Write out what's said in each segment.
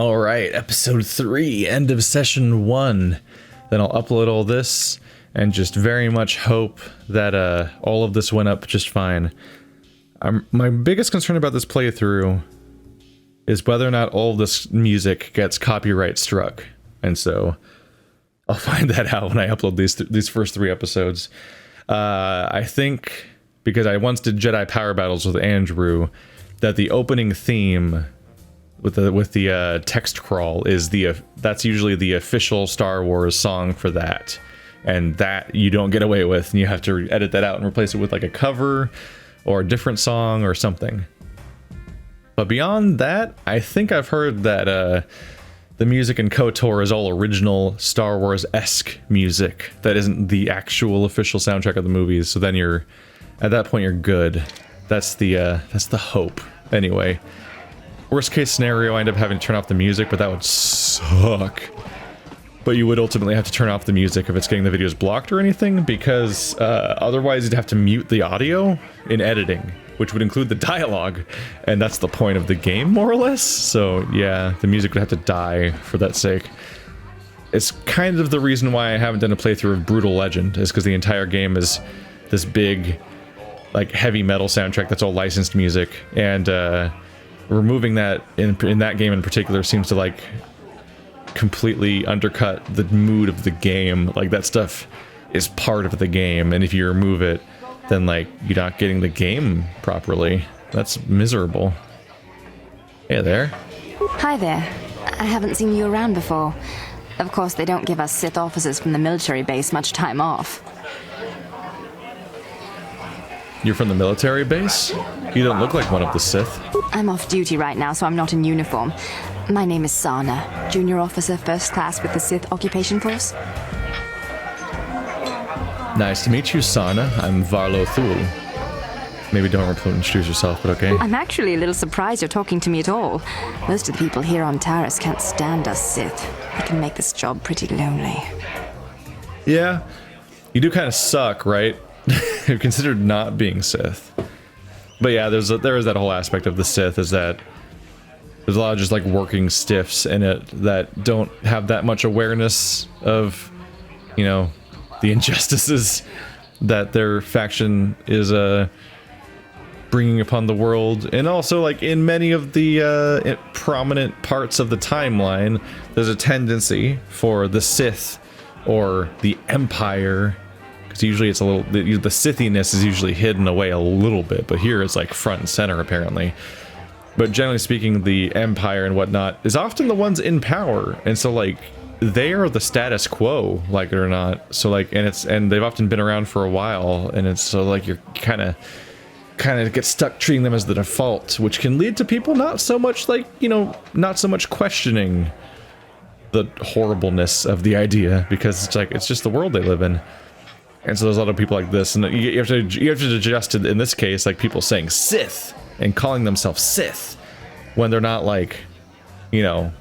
All right, episode 3, end of session 1. Then I'll upload all this and just very much hope that all of this went up just fine. My biggest concern about this playthrough is whether or not all of this music gets copyright struck. And so I'll find that out when I upload these first 3 episodes. I think, because I once did Jedi Power Battles with Andrew, that the opening theme with the text crawl is that's usually the official Star Wars song for that, and that you don't get away with, and you have to edit that out and replace it with like a cover or a different song or something. But beyond that, I think I've heard that the music in KOTOR is all original Star Wars-esque music that isn't the actual official soundtrack of the movies. So then at that point you're good. That's the hope. Anyway. Worst case scenario, I end up having to turn off the music, but that would suck. But you would ultimately have to turn off the music if it's getting the videos blocked or anything, because otherwise you'd have to mute the audio in editing, which would include the dialogue, and that's the point of the game, more or less. So yeah, the music would have to die for that sake. It's kind of the reason why I haven't done a playthrough of Brutal Legend, is because the entire game is this big, like, heavy metal soundtrack that's all licensed music, and removing that in that game in particular seems to like completely undercut the mood of the game. Like, that stuff is part of the game, and if you remove it, then like you're not getting the game properly. That's miserable. Hey there. Hi there. I haven't seen you around before. Of course, they don't give us Sith officers from the military base much time off. You're from the military base? You don't look like one of the Sith. I'm off duty right now, so I'm not in uniform. My name is Sana, junior officer, first class with the Sith occupation force. Nice to meet you, Sana. I'm Varlo Thul. Maybe don't introduce yourself, but okay. I'm actually a little surprised you're talking to me at all. Most of the people here on Taris can't stand us Sith. It can make this job pretty lonely. Yeah, you do kind of suck, right? You're considered not being Sith. But yeah, there is that whole aspect of the Sith, is that there's a lot of just like working stiffs in it that don't have that much awareness of, you know, the injustices that their faction is bringing upon the world. And also, like, in many of the prominent parts of the timeline, there's a tendency for the Sith or the Empire, because usually it's a little, the Sithiness is usually hidden away a little bit, but here it's like front and center apparently. But generally speaking, the Empire and whatnot is often the ones in power, and so like they are the status quo, like it or not. So like, and they've often been around for a while, and it's so like you're kind of get stuck treating them as the default, which can lead to people not so much like, you know, not so much questioning the horribleness of the idea, because it's like, it's just the world they live in. And so there's a lot of people like this, and you have to adjust to, in this case, like people saying Sith and calling themselves Sith when they're not, like, you know,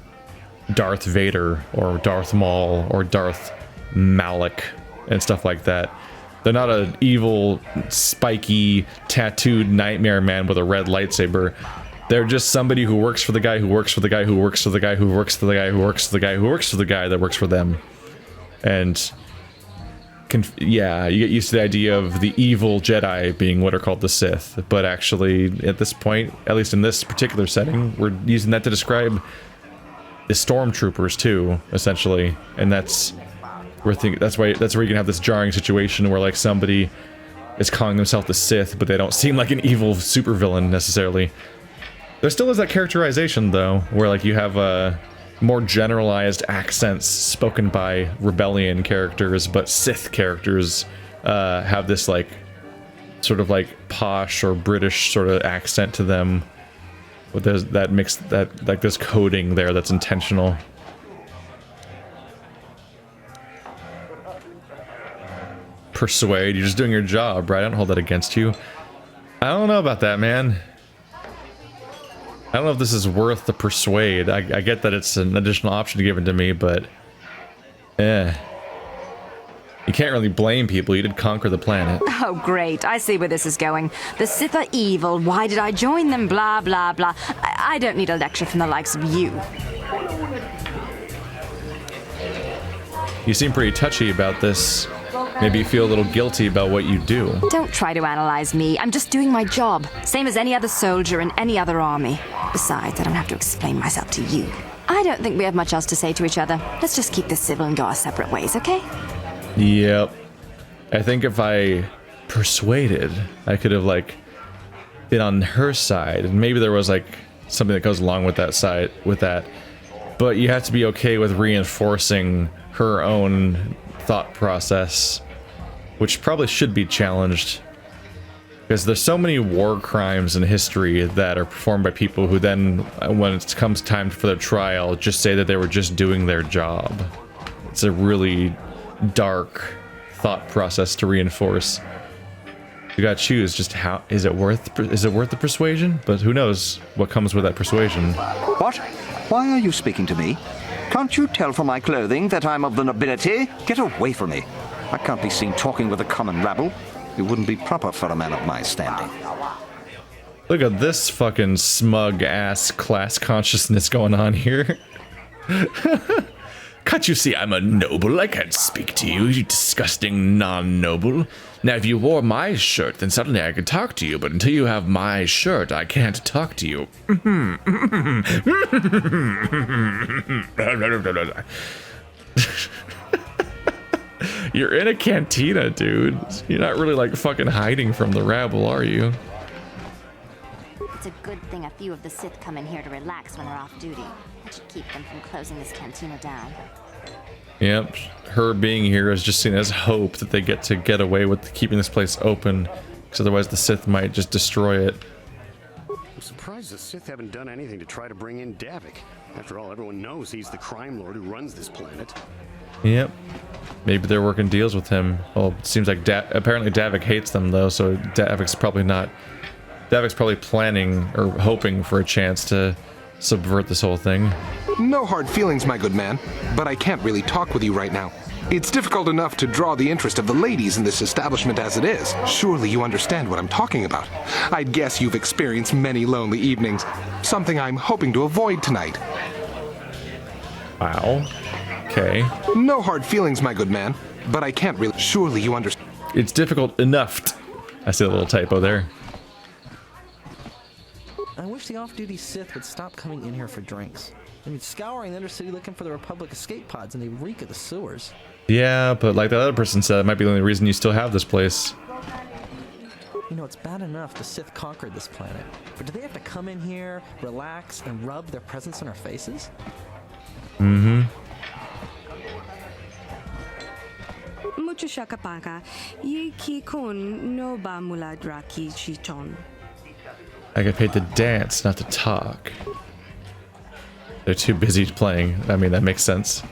Darth Vader or Darth Maul or Darth Malak and stuff like that. They're not an evil, spiky, tattooed nightmare man with a red lightsaber. They're just somebody who works for the guy who works for the guy who works for the guy who works for the guy who works for the guy who works for the guy that works for them. And yeah, you get used to the idea of the evil Jedi being what are called the Sith, but actually, at this point, at least in this particular setting, we're using that to describe the stormtroopers too, essentially, and that's where you can have this jarring situation where like somebody is calling themselves the Sith, but they don't seem like an evil supervillain necessarily. There still is that characterization though, where like you have more generalized accents spoken by rebellion characters, but Sith characters have this like sort of like posh or British sort of accent to them. But there's that mix, that like there's coding there that's intentional. Persuade, you're just doing your job, right? I don't hold that against you. I don't know about that, man. I don't know if this is worth the persuade. I get that it's an additional option given to me, but You can't really blame people. You did conquer the planet. Oh, great. I see where this is going. The Sith are evil. Why did I join them? Blah, blah, blah. I don't need a lecture from the likes of you. You seem pretty touchy about this. Maybe you feel a little guilty about what you do. Don't try to analyze me. I'm just doing my job. Same as any other soldier in any other army. Besides, I don't have to explain myself to you. I don't think we have much else to say to each other. Let's just keep this civil and go our separate ways, okay? Yep. I think if I persuaded, I could have, like, been on her side. And maybe there was, like, something that goes along with that side, with that. But you have to be okay with reinforcing her own thought process, which probably should be challenged. Because there's so many war crimes in history that are performed by people who then, when it comes time for their trial, just say that they were just doing their job. It's a really dark thought process to reinforce. You gotta choose just how is it worth the persuasion? But who knows what comes with that persuasion. What? Why are you speaking to me? Can't you tell from my clothing that I'm of the nobility? Get away from me. I can't be seen talking with a common rabble. It wouldn't be proper for a man of my standing. Look at this fucking smug ass class consciousness going on here. Can't you see I'm a noble? I can't speak to you, you disgusting non-noble. Now if you wore my shirt, then suddenly I could talk to you, but until you have my shirt, I can't talk to you. You're in a cantina, dude. You're not really, like, fucking hiding from the rabble, are you? It's a good thing a few of the Sith come in here to relax when they're off duty. That should keep them from closing this cantina down. Yep, her being here is just seen as hope that they get away with keeping this place open, because otherwise the Sith might just destroy it. I'm surprised the Sith haven't done anything to try to bring in Davik. After all, everyone knows he's the crime lord who runs this planet. Yep. Maybe they're working deals with him. Well, it seems like apparently Davik hates them though, so Davik's probably planning or hoping for a chance to subvert this whole thing. No hard feelings, my good man, but I can't really talk with you right now. It's difficult enough to draw the interest of the ladies in this establishment as it is. Surely you understand what I'm talking about. I'd guess you've experienced many lonely evenings, something I'm hoping to avoid tonight. Wow. Okay. No hard feelings, my good man, but I can't really... Surely you understand... It's difficult enough. I see a little typo there. I wish the off-duty Sith would stop coming in here for drinks. I mean, scouring the Undercity looking for the Republic escape pods, and they reek of the sewers. Yeah, but like that other person said, it might be the only reason you still have this place. You know, it's bad enough the Sith conquered this planet, but do they have to come in here, relax, and rub their presence on our faces? Mm-hmm. Mucho shakapaka, ye ki kon no ba mula draki chiton. I get paid to dance, not to talk. They're too busy playing. I mean, that makes sense.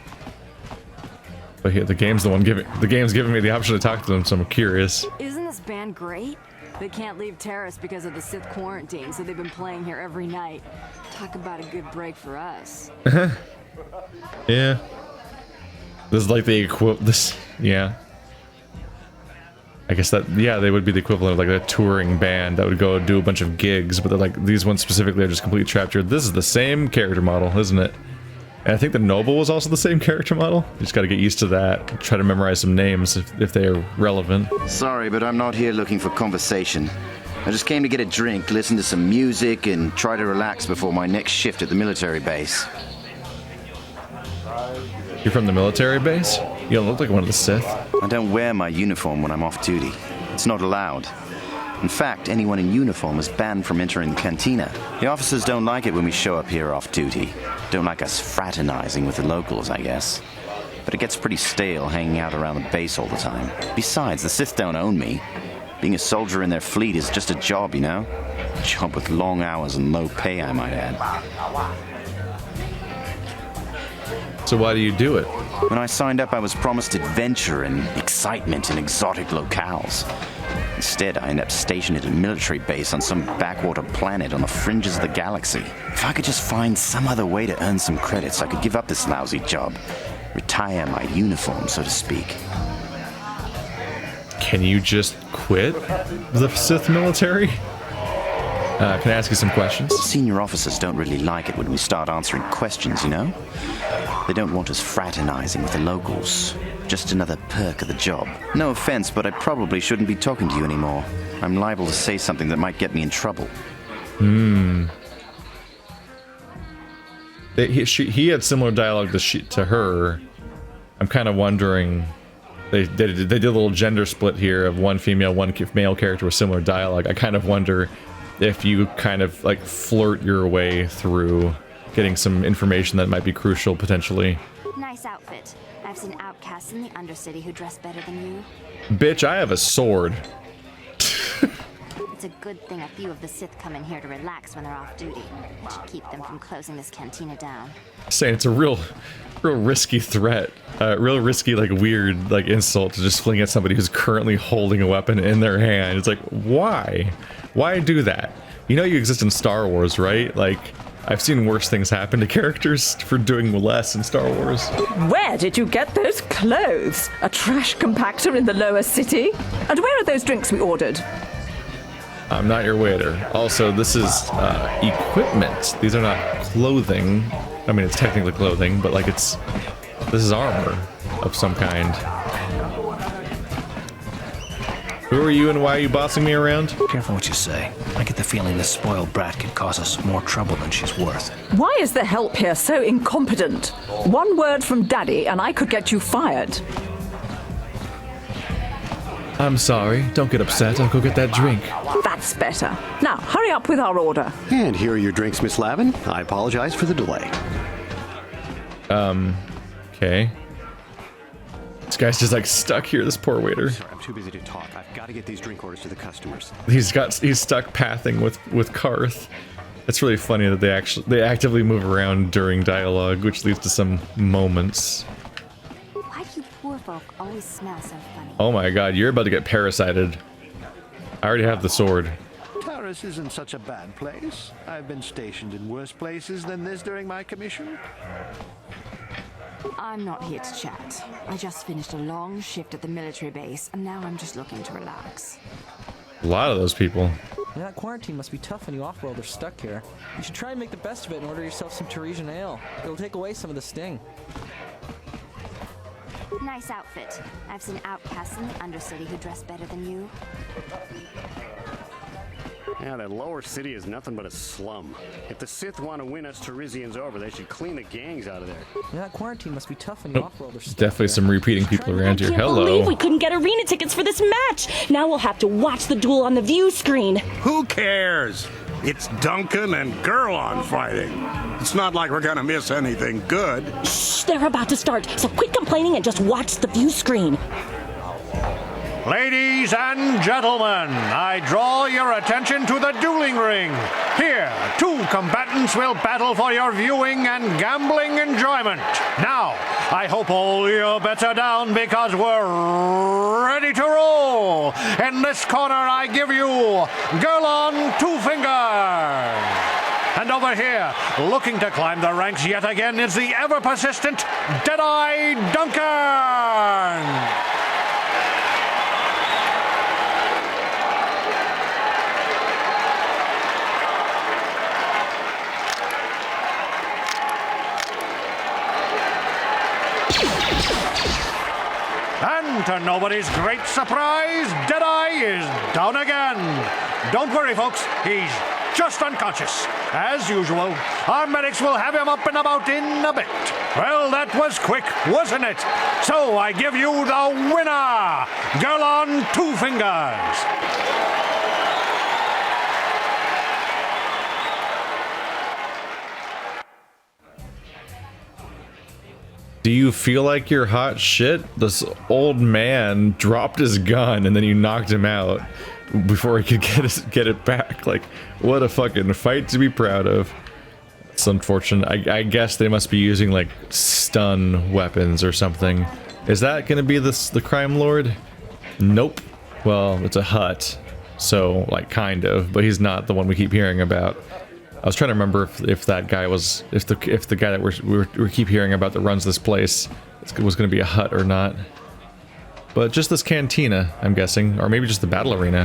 But here, the game's giving me the option to talk to them, so I'm curious. Isn't this band great? They can't leave Terrace because of the Sith quarantine, so they've been playing here every night. Talk about a good break for us. Yeah. This is like the equivalent. Yeah. I guess that, yeah, they would be the equivalent of like a touring band that would go do a bunch of gigs, but they're like, these ones specifically are just completely trapped here. This is the same character model, isn't it? And I think the Noble was also the same character model. You just gotta get used to that. Try to memorize some names if they are relevant. Sorry, but I'm not here looking for conversation. I just came to get a drink, listen to some music, and try to relax before my next shift at the military base. You're from the military base? You don't look like one of the Sith. I don't wear my uniform when I'm off duty. It's not allowed. In fact, anyone in uniform is banned from entering the cantina. The officers don't like it when we show up here off duty. Don't like us fraternizing with the locals, I guess. But it gets pretty stale hanging out around the base all the time. Besides, the Sith don't own me. Being a soldier in their fleet is just a job, you know? A job with long hours and low pay, I might add. So why do you do it? When I signed up, I was promised adventure and excitement in exotic locales. Instead, I end up stationed at a military base on some backwater planet on the fringes of the galaxy. If I could just find some other way to earn some credits, I could give up this lousy job. Retire my uniform, so to speak. can you just quit the Sith military? Can I ask you some questions? Senior officers don't really like it when we start answering questions, you know? They don't want us fraternizing with the locals. Just another perk of the job. No offense, but I probably shouldn't be talking to you anymore. I'm liable to say something that might get me in trouble. He had similar dialogue to her. I'm kind of wondering... They did a little gender split here of one female, one male character with similar dialogue. I kind of wonder if you kind of like flirt your way through getting some information that might be crucial potentially. Nice outfit. I've seen outcasts in the Undercity who dress better than you. Bitch, I have a sword. It's a good thing a few of the Sith come in here to relax when they're off duty. To keep them from closing this cantina down. Saying it's a real risky threat. Real risky, like weird, like insult to just fling at somebody who's currently holding a weapon in their hand. It's like, why? Why do that? You know you exist in Star Wars, right? Like, I've seen worse things happen to characters for doing less in Star Wars. Where did you get those clothes? A trash compactor in the lower city? And where are those drinks we ordered? I'm not your waiter. Also, this is equipment. These are not clothing. I mean, it's technically clothing, but like this is armor of some kind. Who are you and why are you bossing me around? Careful what you say. I get the feeling this spoiled brat could cause us more trouble than she's worth. Why is the help here so incompetent? One word from Daddy and I could get you fired. I'm sorry. Don't get upset. I'll go get that drink. That's better. Now, hurry up with our order. And here are your drinks, Miss Lavin. I apologize for the delay. Okay. This guy's just like stuck here, this poor waiter. Sorry, I'm too busy to talk. I've got to get these drink orders to the customers. He's stuck pathing with Karth. It's really funny that they actively move around during dialogue, which leads to some moments. Why do you poor folk always smell so funny? Oh my god, you're about to get parasited. I already have the sword. Taris isn't such a bad place. I've been stationed in worse places than this during my commission. I'm not here to chat. I just finished a long shift at the military base, and now I'm just looking to relax. A lot of those people. Yeah, that quarantine must be tough when you off-world are stuck here. You should try and make the best of it and order yourself some Tarisian ale. It'll take away some of the sting. Nice outfit. I've seen outcasts in the Undercity who dress better than you. Yeah, that lower city is nothing but a slum. If the Sith want to win us Tarisians over, they should clean the gangs out of there. Yeah, that quarantine must be tough when you off-world are stuck Definitely here. some repeating people around here. I can't believe we couldn't get arena tickets for this match. Now we'll have to watch the duel on the view screen. Who cares? It's Duncan and Gurlon fighting. It's not like we're gonna miss anything good. Shh, they're about to start, so quit complaining and just watch the view screen. Ladies and gentlemen, I draw your attention to the dueling ring. Here, two combatants will battle for your viewing and gambling enjoyment. Now, I hope all your bets are down because we're ready to roll. In this corner, I give you Gurlon Two Fingers. And over here, looking to climb the ranks yet again, is the ever-persistent Jedi Duncan. And to nobody's great surprise, Deadeye is down again. Don't worry, folks. He's just unconscious. As usual, our medics will have him up and about in a bit. Well, that was quick, wasn't it? So I give you the winner, Gurlon Two Fingers. Do you feel like you're hot shit? This old man dropped his gun and then you knocked him out before he could get it back. Like, what a fucking fight to be proud of. It's unfortunate. I guess they must be using like stun weapons or something. Is that gonna be the crime lord? Nope. Well, it's a hut, so like kind of, but he's not the one we keep hearing about. I was trying to remember if that guy was, if the guy that we keep hearing about that runs this place was going to be a hut or not. But just this cantina, I'm guessing, or maybe just the battle arena.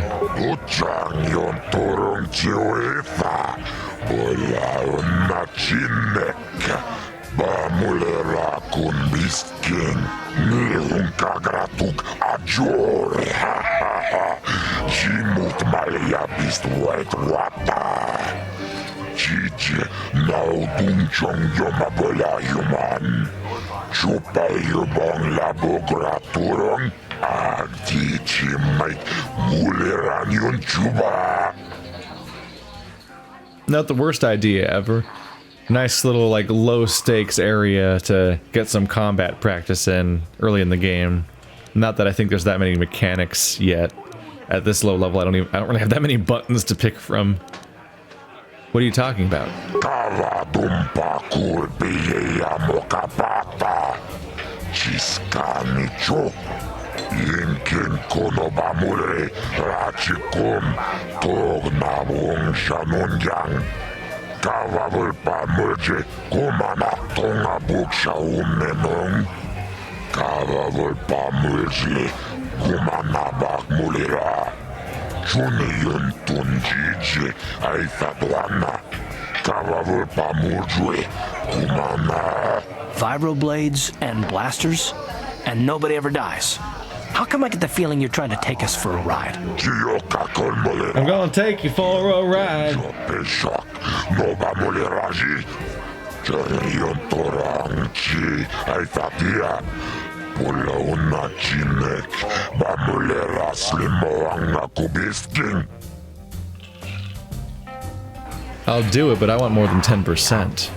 Not the worst idea ever. Nice little, like, low stakes area to get some combat practice in early in the game. Not that I think there's that many mechanics yet. At this low level, I don't really have that many buttons to pick from. What are you talking about? Vibroblades and blasters, and nobody ever dies. How come I get the feeling you're trying to take us for a ride? I'm gonna take you for a ride. I'll do it, but I want more than 10%.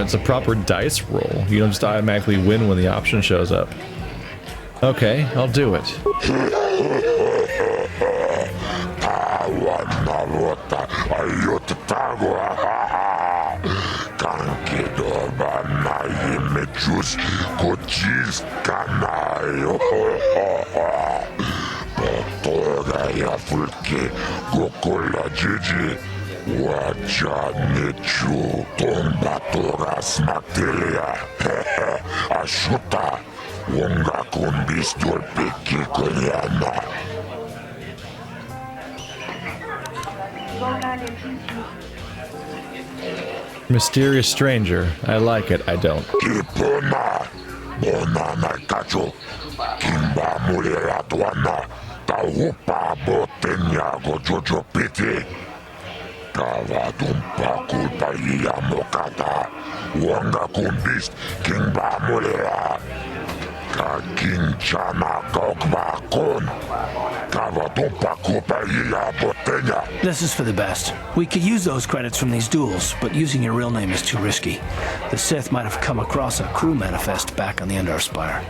It's a proper dice roll. You don't just automatically win when the option shows up. Okay, I'll do it. Mysterious stranger. I like it. I don't. This is for the best. We could use those credits from these duels, but using your real name is too risky. The Sith might have come across a crew manifest back on the Endar Spire.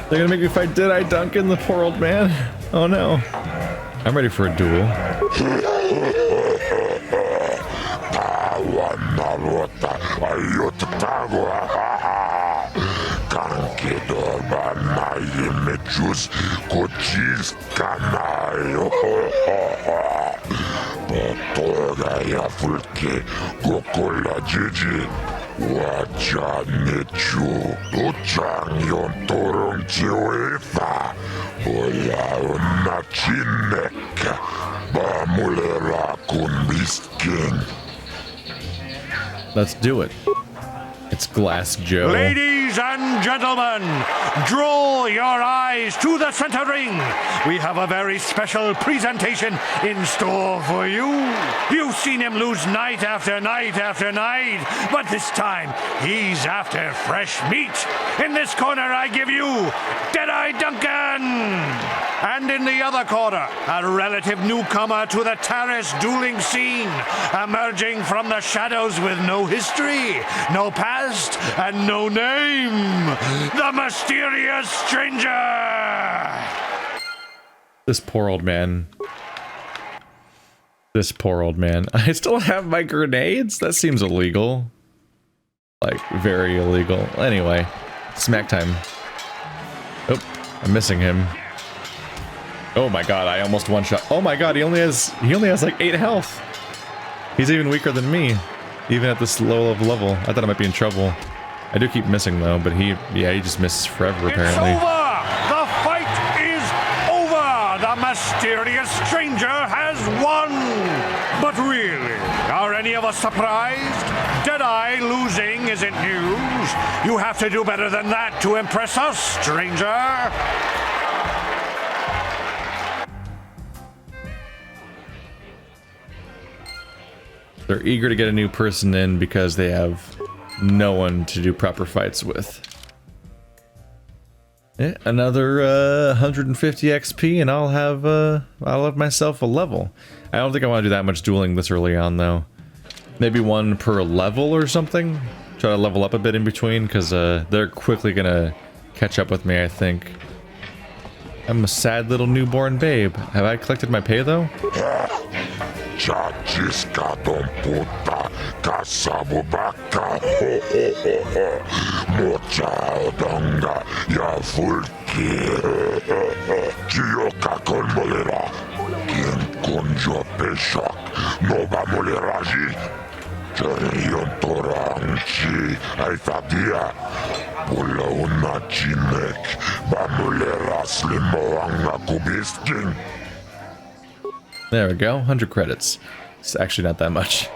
They're gonna make me fight Jedi Duncan, the poor old man? Oh no. I'm ready for a duel. Let's do it. It's Glass Joe. Ladies and gentlemen, draw your eyes to the center ring. We have a very special presentation in store for you. You've seen him lose night after night after night, but this time he's after fresh meat. In this corner, I give you Jedi Duncan. And in the other corner, a relative newcomer to the terrace dueling scene, emerging from the shadows with no history, no past, and no name, the mysterious stranger. This poor old man. This poor old man. I still have my grenades? That seems illegal. Like, very illegal. Anyway, smack time. Oh, I'm missing him. Oh my god, I almost one-shot. Oh my god, he only has like 8 health. He's even weaker than me, even at this low level. I thought I might be in trouble. I do keep missing though, but he just misses forever apparently. It's over! The fight is over! The mysterious stranger has won! But really, are any of us surprised? Jedi losing isn't news. You have to do better than that to impress us, stranger. They're eager to get a new person in because they have no one to do proper fights with. Yeah, another 150 XP and I'll have myself a level. I don't think I want to do that much dueling this early on though. Maybe one per level or something. Try to level up a bit in between because they're quickly gonna catch up with me, I think. I'm a sad little newborn babe. Have I collected my pay though? Chachiska don puta, kasabubaka, mocha donga, ya fulki, Chioka con molera, quien con yo peshak, no va moleraji, Cherion toranchi, aitadia, pula una chimek, va moleras limoanga kubiskin. There we go, 100 credits. It's actually not that much.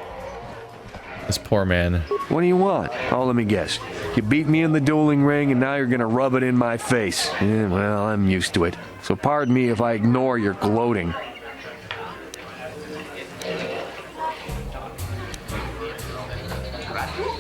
This poor man. What do you want? Oh, let me guess. You beat me in the dueling ring and now you're gonna rub it in my face. Yeah, well, I'm used to it. So pardon me if I ignore your gloating.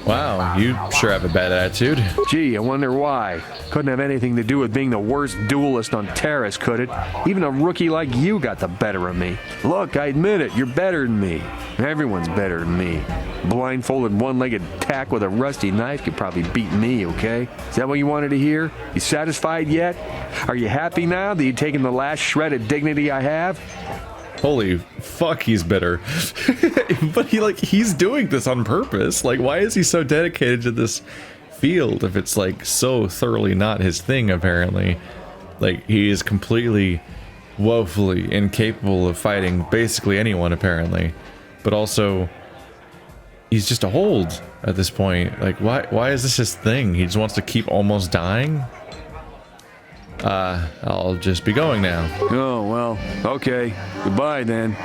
Wow, you sure have a bad attitude. Gee, I wonder why. Couldn't have anything to do with being the worst duelist on Terrace, could it? Even a rookie like you got the better of me. Look, I admit it, you're better than me. Everyone's better than me. Blindfolded one-legged tack with a rusty knife could probably beat me, okay? Is that what you wanted to hear? You satisfied yet? Are you happy now that you've taken the last shred of dignity I have? Holy fuck, he's bitter. But he's doing this on purpose. Like, why is he so dedicated to this field if it's like so thoroughly not his thing, apparently? Like, he is completely woefully incapable of fighting basically anyone, apparently. But also, he's just old at this point. Like, why is this his thing? He just wants to keep almost dying? I'll just be going now. Oh, well, okay. Goodbye, then.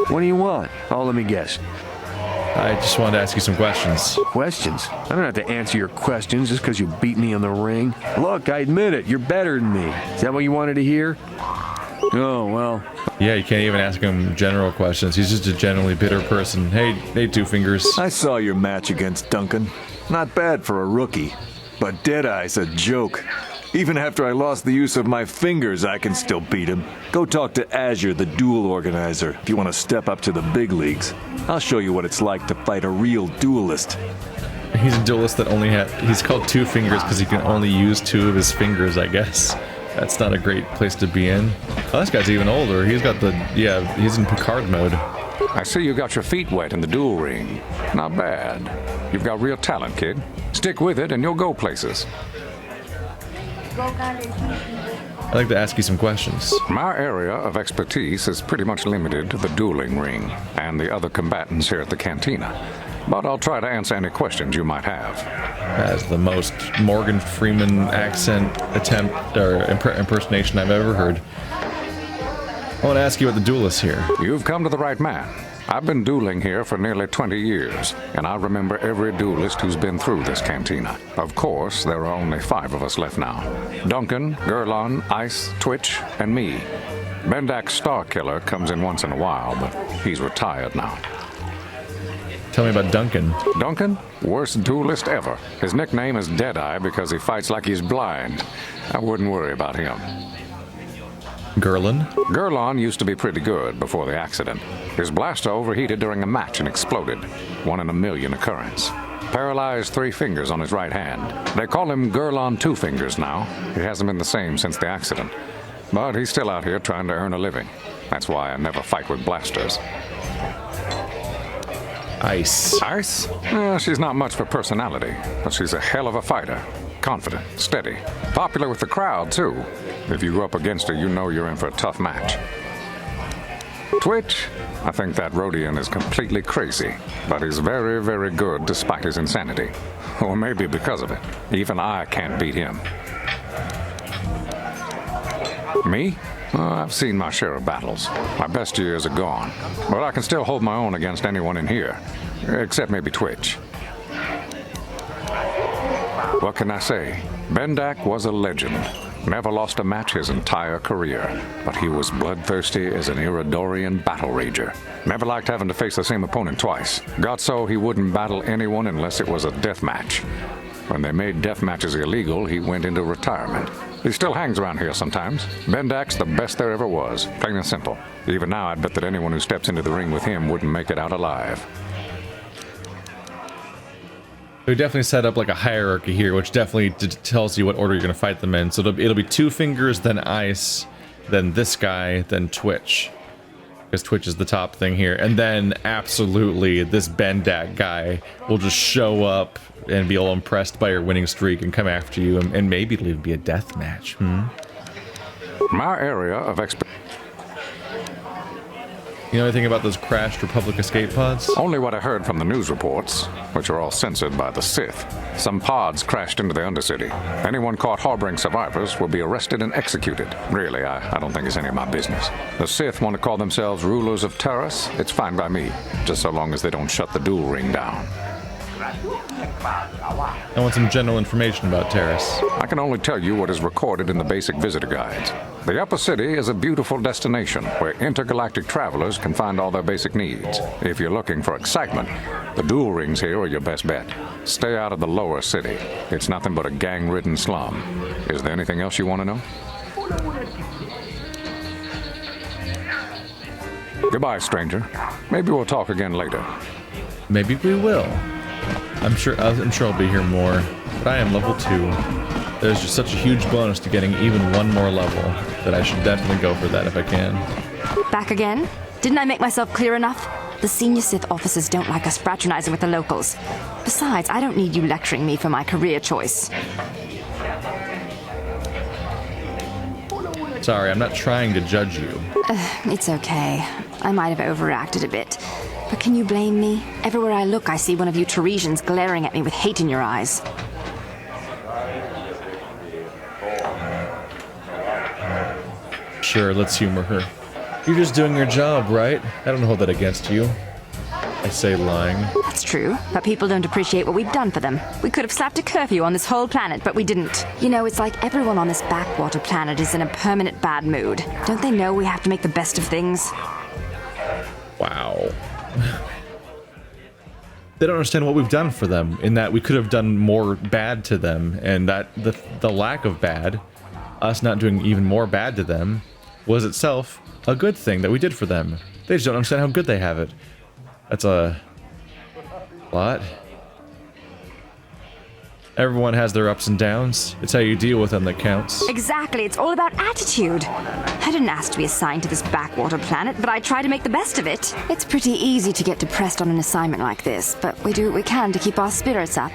What do you want? Oh, let me guess. I just wanted to ask you some questions. Questions? I don't have to answer your questions just because you beat me in the ring. Look, I admit it. You're better than me. Is that what you wanted to hear? Oh, well. Yeah, you can't even ask him general questions. He's just a generally bitter person. Hey, Two Fingers. I saw your match against Duncan. Not bad for a rookie. But Deadeye's a joke. Even after I lost the use of my fingers, I can still beat him. Go talk to Azure, the duel organizer, if you want to step up to the big leagues. I'll show you what it's like to fight a real duelist. He's a duelist that he's called Two Fingers because he can only use 2 of his fingers, I guess. That's not a great place to be in. Oh, this guy's even older. He's got he's in Picard mode. I see you got your feet wet in the duel ring. Not bad. You've got real talent, kid. Stick with it and you'll go places. I'd like to ask you some questions. My area of expertise is pretty much limited to the dueling ring and the other combatants here at the cantina. But I'll try to answer any questions you might have. That's the most Morgan Freeman accent attempt or impersonation I've ever heard. I want to ask you about the duelists here. You've come to the right man. I've been dueling here for nearly 20 years, and I remember every duelist who's been through this cantina. Of course, there are only 5 of us left now. Duncan, Gurlon, Ice, Twitch, and me. Bendak's Starkiller comes in once in a while, but he's retired now. Tell me about Duncan. Duncan? Worst duelist ever. His nickname is Deadeye because he fights like he's blind. I wouldn't worry about him. Gurlon? Gurlon used to be pretty good before the accident. His blaster overheated during a match and exploded. 1 in a million occurrence. Paralyzed 3 fingers on his right hand. They call him Gurlon Two Fingers now. He hasn't been the same since the accident. but he's still out here trying to earn a living. That's why I never fight with blasters. Ice. Ice? Well, she's not much for personality, but she's a hell of a fighter. Confident, steady, popular with the crowd, too. If you go up against her, you know you're in for a tough match. Twitch? I think that Rodian is completely crazy, but he's very, very good despite his insanity. Or maybe because of it. Even I can't beat him. Me? Well, I've seen my share of battles. My best years are gone, but I can still hold my own against anyone in here, except maybe Twitch. What can I say? Bendak was a legend. Never lost a match his entire career, but he was bloodthirsty as an Iridorian battle rager. Never liked having to face the same opponent twice. Got so he wouldn't battle anyone unless it was a death match. When they made death matches illegal, he went into retirement. He still hangs around here sometimes. Bendak's the best there ever was, plain and simple. Even now, I'd bet that anyone who steps into the ring with him wouldn't make it out alive. We definitely set up like a hierarchy here, which definitely tells you what order you're going to fight them in. So it'll be Two Fingers, then Ice, then this guy, then Twitch. Because Twitch is the top thing here. And then absolutely this Bendak guy will just show up and be all impressed by your winning streak and come after you, and maybe it'll even be a death match. My area of expertise. You know anything about those crashed Republic escape pods? Only what I heard from the news reports, which are all censored by the Sith. Some pods crashed into the Undercity. Anyone caught harboring survivors will be arrested and executed. Really, I don't think it's any of my business. The Sith want to call themselves rulers of Taris. It's fine by me, just so long as they don't shut the duel ring down. I want some general information about Taris. I can only tell you what is recorded in the basic visitor guides. The Upper City is a beautiful destination where intergalactic travelers can find all their basic needs. If you're looking for excitement, the duel rings here are your best bet. Stay out of the Lower City. It's nothing but a gang-ridden slum. Is there anything else you want to know? Goodbye, stranger. Maybe we'll talk again later. Maybe we will. I'm sure I'll be here more, but I am level 2. There's just such a huge bonus to getting even one more level that I should definitely go for that if I can. Back again? Didn't I make myself clear enough? The senior Sith officers don't like us fraternizing with the locals. Besides, I don't need you lecturing me for my career choice. Sorry, I'm not trying to judge you. It's okay. I might have overreacted a bit. But can you blame me? Everywhere I look, I see one of you Taresians glaring at me with hate in your eyes. Sure, let's humor her. You're just doing your job, right? I don't hold that against you. I say lying. That's true, but people don't appreciate what we've done for them. We could have slapped a curfew on this whole planet, but we didn't. You know, it's like everyone on this backwater planet is in a permanent bad mood. Don't they know we have to make the best of things? Wow. They don't understand what we've done for them, in that we could have done more bad to them, and that the lack of bad, us not doing even more bad to them, was itself a good thing that we did for them. They just don't understand how good they have it. That's a lot. Everyone has their ups and downs. It's how you deal with them that counts. Exactly, it's all about attitude. I didn't ask to be assigned to this backwater planet, but I try to make the best of it. It's pretty easy to get depressed on an assignment like this, but we do what we can to keep our spirits up.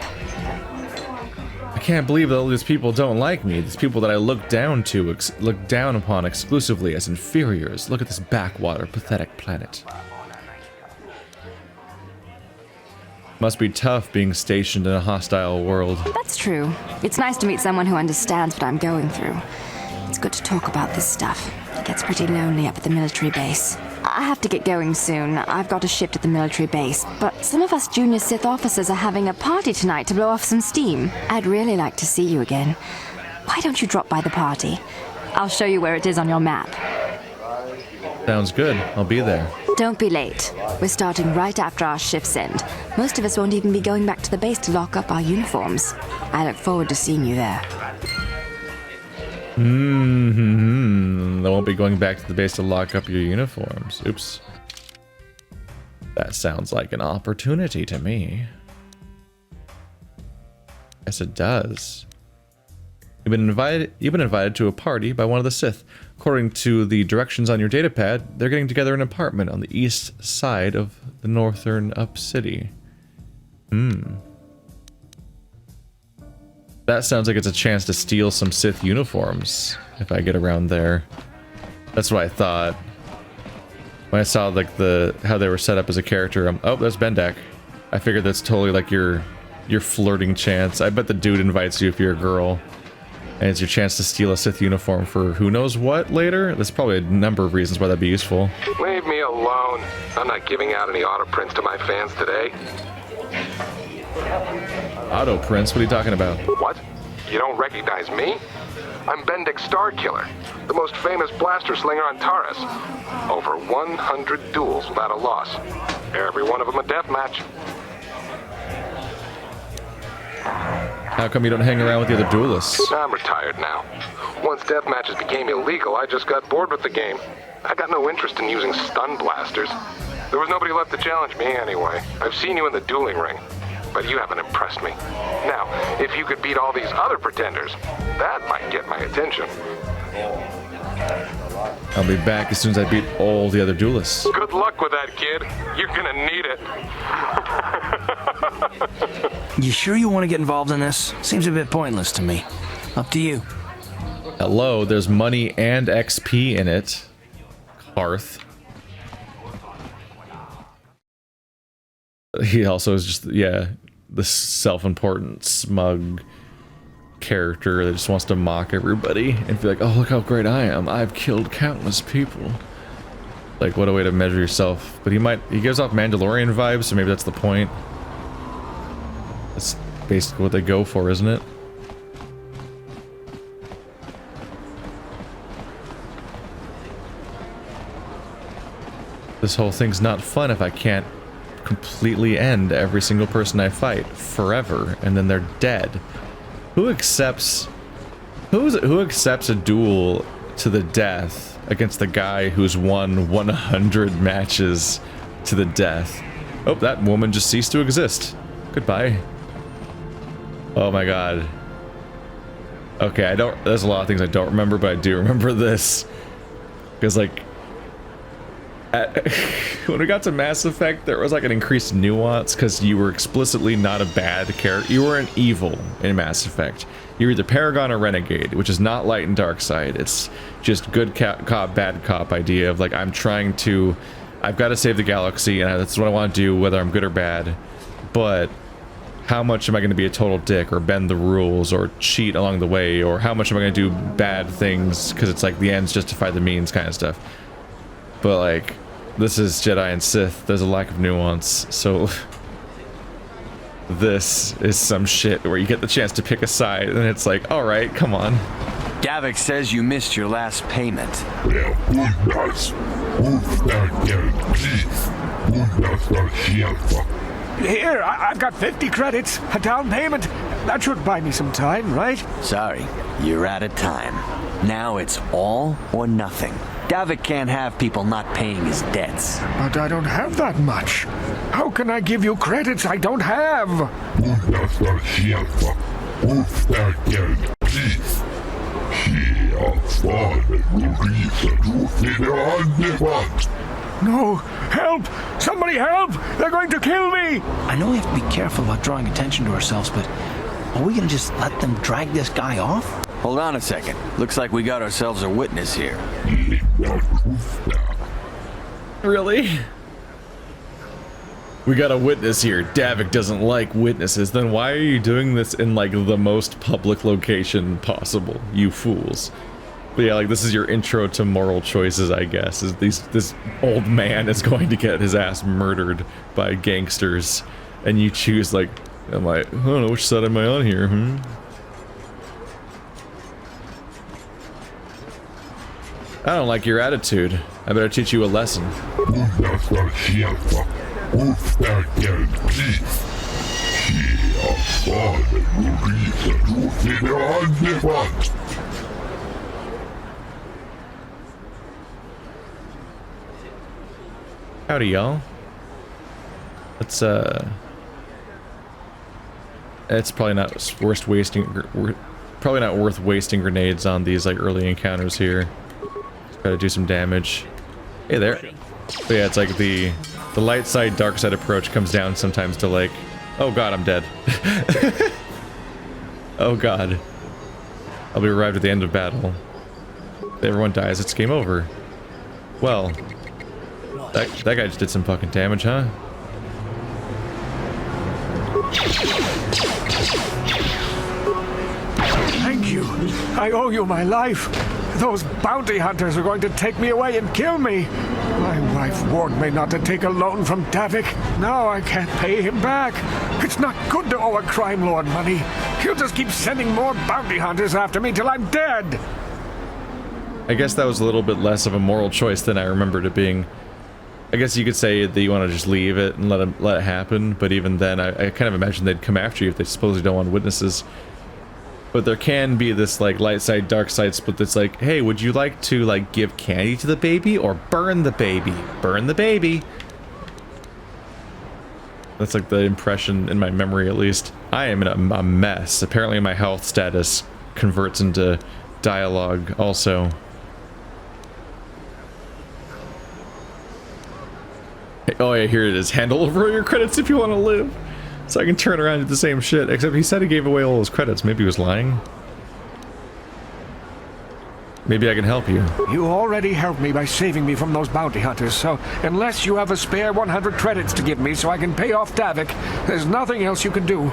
I can't believe that all these people don't like me. These people that I look down upon exclusively as inferiors. Look at this backwater, pathetic planet. Must be tough being stationed in a hostile world. That's true. It's nice to meet someone who understands what I'm going through. It's good to talk about this stuff. It gets pretty lonely up at the military base. I have to get going soon. I've got a shift at the military base, but some of us junior Sith officers are having a party tonight to blow off some steam. I'd really like to see you again. Why don't you drop by the party? I'll show you where it is on your map. Sounds good. I'll be there. Don't be late. We're starting right after our shifts end. Most of us won't even be going back to the base to lock up our uniforms. I look forward to seeing you there. They won't be going back to the base to lock up your uniforms. Oops. That sounds like an opportunity to me. Yes, it does. You've been invited to a party by one of the Sith. According to the directions on your datapad, they're getting together in an apartment on the east side of the northern up city. That sounds like it's a chance to steal some Sith uniforms if I get around there. That's what I thought. When I saw like how they were set up as a character, oh, there's Bendak. I figured that's totally like your flirting chance. I bet the dude invites you if you're a girl. And it's your chance to steal a Sith uniform for who knows what later? There's probably a number of reasons why that'd be useful. Leave me alone. I'm not giving out any auto prints to my fans today. Auto prints? What are you talking about? What? You don't recognize me? I'm Bendak Starkiller, the most famous blaster slinger on Taris. Over 100 duels without a loss. Every one of them a death match. How come you don't hang around with the other duelists? I'm retired now. Once death matches became illegal, I just got bored with the game. I got no interest in using stun blasters. There was nobody left to challenge me anyway. I've seen you in the dueling ring, but you haven't impressed me. Now, if you could beat all these other pretenders, that might get my attention. I'll be back as soon as I beat all the other duelists. Good luck with that, kid. You're gonna need it. You sure you want to get involved in this? Seems a bit pointless to me. Up to you. Hello, there's money and XP in it. Hearth. He also is just, yeah, the self-important, smug character that just wants to mock everybody and be like, oh, look how great I am. I've killed countless people. Like, what a way to measure yourself. But he gives off Mandalorian vibes, so maybe that's the point. That's basically what they go for, isn't it? This whole thing's not fun if I can't completely end every single person I fight forever, and then they're dead. Who accepts a duel to the death against the guy who's won 100 matches to the death? Oh, that woman just ceased to exist. Goodbye. Oh my god. Okay, there's a lot of things I don't remember, but I do remember this. Because, like, when we got to Mass Effect, there was like an increased nuance because you were explicitly not a bad character. You were an evil in Mass Effect. You're either Paragon or Renegade, which is not light and dark side. It's just good cop, bad cop idea of like, I've got to save the galaxy and that's what I want to do, whether I'm good or bad. But how much am I going to be a total dick or bend the rules or cheat along the way, or how much am I going to do bad things because it's like the ends justify the means kind of stuff. But like, this is Jedi and Sith. There's a lack of nuance, so this is some shit where you get the chance to pick a side and it's like, alright, come on. Davik says you missed your last payment. Here, I've got 50 credits, a down payment. That should buy me some time, right? Sorry, you're out of time. Now it's all or nothing. Davik can't have people not paying his debts. But I don't have that much. How can I give you credits I don't have? No! Help! Somebody help! They're going to kill me! I know we have to be careful about drawing attention to ourselves, but are we gonna just let them drag this guy off? Hold on a second. Looks like we got ourselves a witness here. Really? We got a witness here. Davik doesn't like witnesses. Then why are you doing this in like the most public location possible, you fools? But yeah, like this is your intro to moral choices, I guess. Is this old man is going to get his ass murdered by gangsters, and you choose like, I don't know which side am I on here, I don't like your attitude. I better teach you a lesson. Howdy, y'all. Let's, it's probably not worth wasting probably not worth wasting grenades on these like early encounters here. Try to do some damage. Hey there. But yeah, it's like the light side, dark side approach comes down sometimes to like, oh god, I'm dead. Oh god. I'll be arrived at the end of battle. If everyone dies, it's game over. Well, that guy just did some fucking damage, huh? Thank you. I owe you my life. Those bounty hunters are going to take me away and kill me. My wife warned me not to take a loan from Davik. Now I can't pay him back. It's not good to owe a crime lord money. He'll just keep sending more bounty hunters after me till I'm dead. I guess that was a little bit less of a moral choice than I remembered it being. I guess you could say that you want to just leave it and let it happen, but even then, I kind of imagine they'd come after you if they supposedly don't want witnesses. But there can be this like light side, dark side split that's like, hey, would you like to like give candy to the baby or burn the baby? Burn the baby. That's like the impression in my memory, at least. I am in a mess. Apparently my health status converts into dialogue also. Oh yeah, here it is. Hand over your credits if you want to live. So I can turn around and do the same shit. Except he said he gave away all his credits. Maybe he was lying. Maybe I can help you. You already helped me by saving me from those bounty hunters, so unless you have a spare 100 credits to give me so I can pay off Davik, there's nothing else you can do.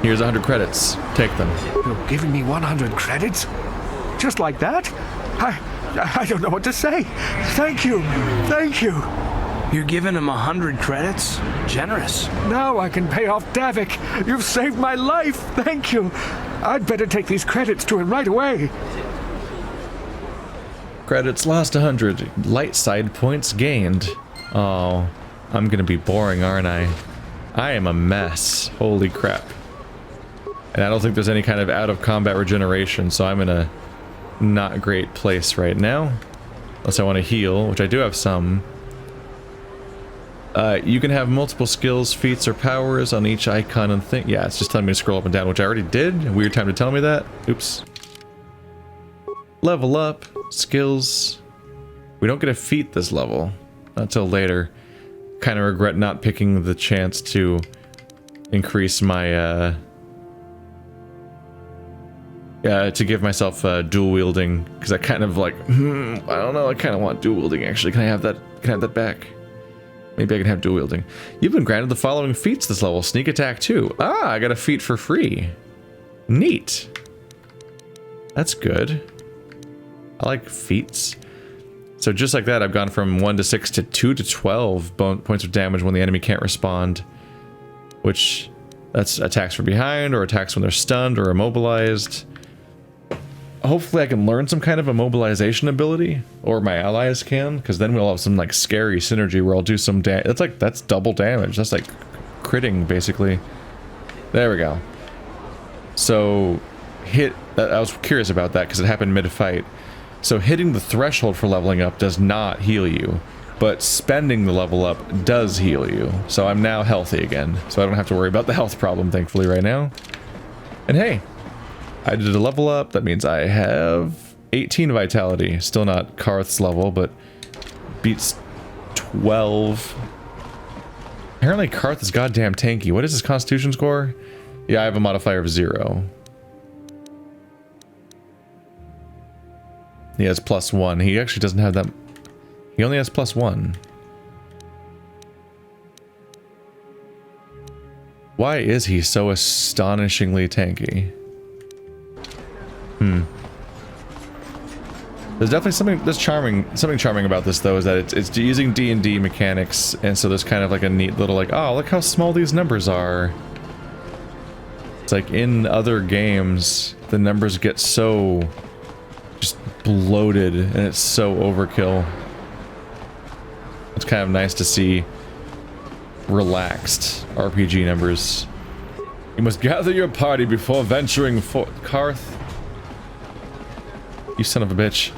Here's 100 credits. Take them. You're giving me 100 credits? Just like that? I don't know what to say. Thank you. Thank you. You're giving him 100 credits? Generous. Now I can pay off Davik. You've saved my life. Thank you. I'd better take these credits to him right away. Credits lost 100. Light side points gained. Oh, I'm gonna be boring, aren't I? I am a mess. Holy crap. And I don't think there's any kind of out of combat regeneration, so I'm in a not great place right now. Unless I want to heal, which I do have some. You can have multiple skills, feats, or powers on each icon and thing. Yeah, it's just telling me to scroll up and down, which I already did. Weird time to tell me that. Oops. Level up. Skills. We don't get a feat this level. Not until later. Kind of regret not picking the chance to increase my, to give myself dual wielding, because I kind of like, I don't know, I kind of want dual wielding actually. Can I have that? Can I have that back? Maybe I can have dual wielding. You've been granted the following feats this level. Sneak attack 2. Ah, I got a feat for free. Neat. That's good. I like feats. So just like that, I've gone from 1 to 6 to 2 to 12 points of damage when the enemy can't respond. Which, that's attacks from behind, or attacks when they're stunned or immobilized. Hopefully I can learn some kind of immobilization ability, or my allies can, because then we'll have some like scary synergy where I'll do some damage. That's double damage. That's like critting basically. There we go. So I was curious about that because it happened mid-fight. So hitting the threshold for leveling up does not heal you, but spending the level up does heal you. So I'm now healthy again, so I don't have to worry about the health problem thankfully right now. And hey, I did a level up. That means I have 18 vitality. Still not Karth's level, but beats 12. Apparently Karth is goddamn tanky. What is his constitution score? Yeah, I have a modifier of 0. He has +1. He actually doesn't have that. He only has +1. Why is he so astonishingly tanky? There's definitely something charming about this though, is that it's using D&D mechanics, and so there's kind of like a neat little like, oh, look how small these numbers are. It's like in other games, the numbers get so just bloated and it's so overkill. It's kind of nice to see relaxed RPG numbers. You must gather your party before venturing forth. Karth. You son of a bitch.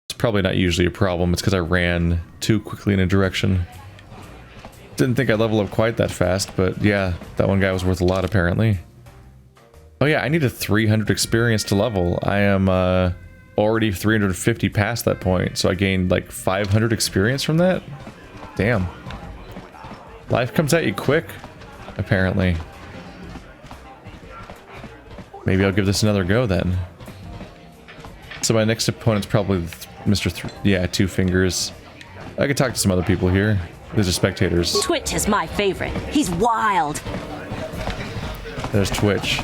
It's probably not usually a problem. It's because I ran too quickly in a direction. Didn't think I'd level up quite that fast, but yeah, that one guy was worth a lot apparently. Oh yeah, I need a 300 experience to level. I am already 350 past that point, so I gained like 500 experience from that? Damn. Life comes at you quick, apparently. Maybe I'll give this another go then. So my next opponent's probably Mr. Two Fingers. I could talk to some other people here. These are spectators. Twitch is my favorite. He's wild. There's Twitch.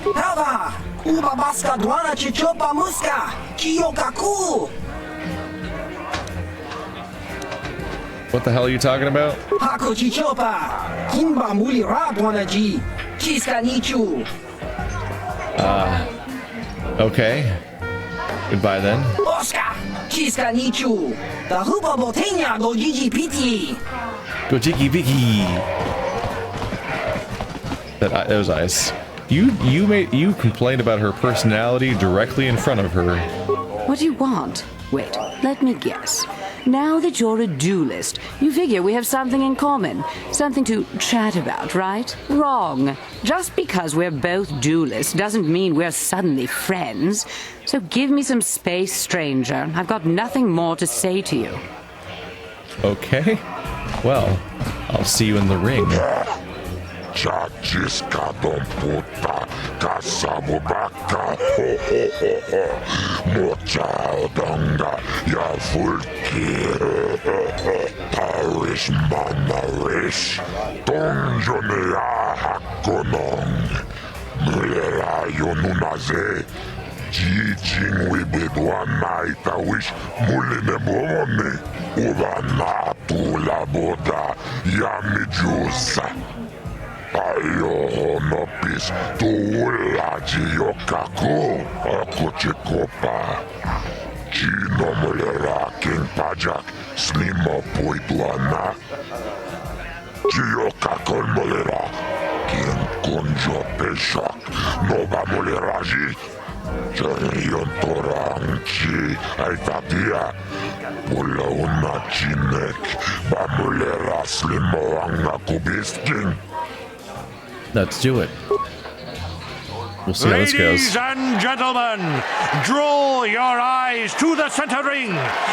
What the hell are you talking about? Okay. Goodbye then. Gojiki Biki. That was ice. You complained about her personality directly in front of her. What do you want? Wait, let me guess. Now that you're a duelist, you figure we have something in common. Something to chat about, right? Wrong. Just because we're both duelists doesn't mean we're suddenly friends. So give me some space, stranger. I've got nothing more to say to you. Okay. Well, I'll see you in the ring. Chachiska don puta, kasabubaka, mocha odonga, ya fulki, parish manarish, donjone ya hakonong, mulera yonunaze, jijing wibedwana itawish, muline bomone, uvana tula boda, yamijusa. Ayo nopis tuula jiyokako akochikopa. Chino mulera king pajak slimo puituana. Jiyokako mulera king konjo peshak nova muleraji. Jarion torangchi aitatia. Pula una chinek bamulera slimo anga kubisking. Let's do it. We'll see how this goes. Ladies and gentlemen, draw your eyes to the center ring.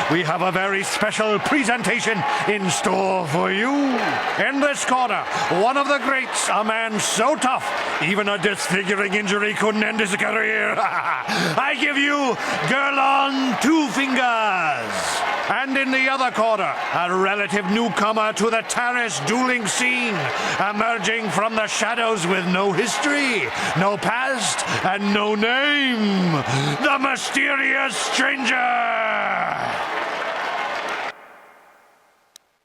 We have a very special presentation in store for you. In this corner, one of the greats, a man so tough, even a disfiguring injury couldn't end his career. I give you Girlon Two Fingers. And in the other corner, a relative newcomer to the Taris dueling scene, emerging from the shadows with no history, no past, and no name, the mysterious stranger!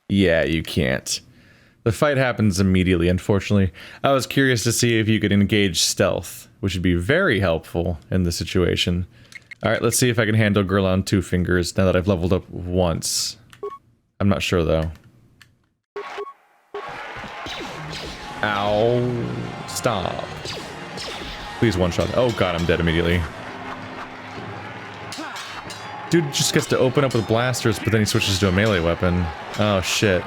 Yeah, you can't. The fight happens immediately, unfortunately. I was curious to see if you could engage stealth, which would be very helpful in this situation. Alright, let's see if I can handle Girlon Two Fingers now that I've leveled up once. I'm not sure though. Ow. Stop. Please one shot. Oh god, I'm dead immediately. Dude just gets to open up with blasters, but then he switches to a melee weapon. Oh shit.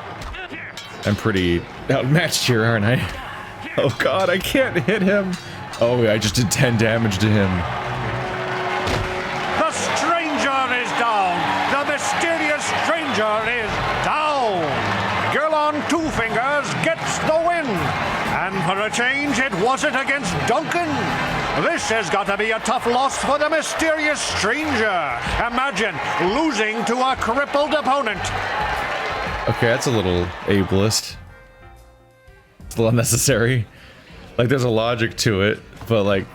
I'm pretty outmatched here, aren't I? Oh god, I can't hit him. Oh, I just did 10 damage to him. The stranger is down. The mysterious stranger is down. Girlon Two Fingers gets the win. And for a change, it wasn't against Duncan. This has got to be a tough loss for the mysterious stranger. Imagine losing to a crippled opponent. Okay, that's a little ableist. It's a little unnecessary. Like, there's a logic to it, but like,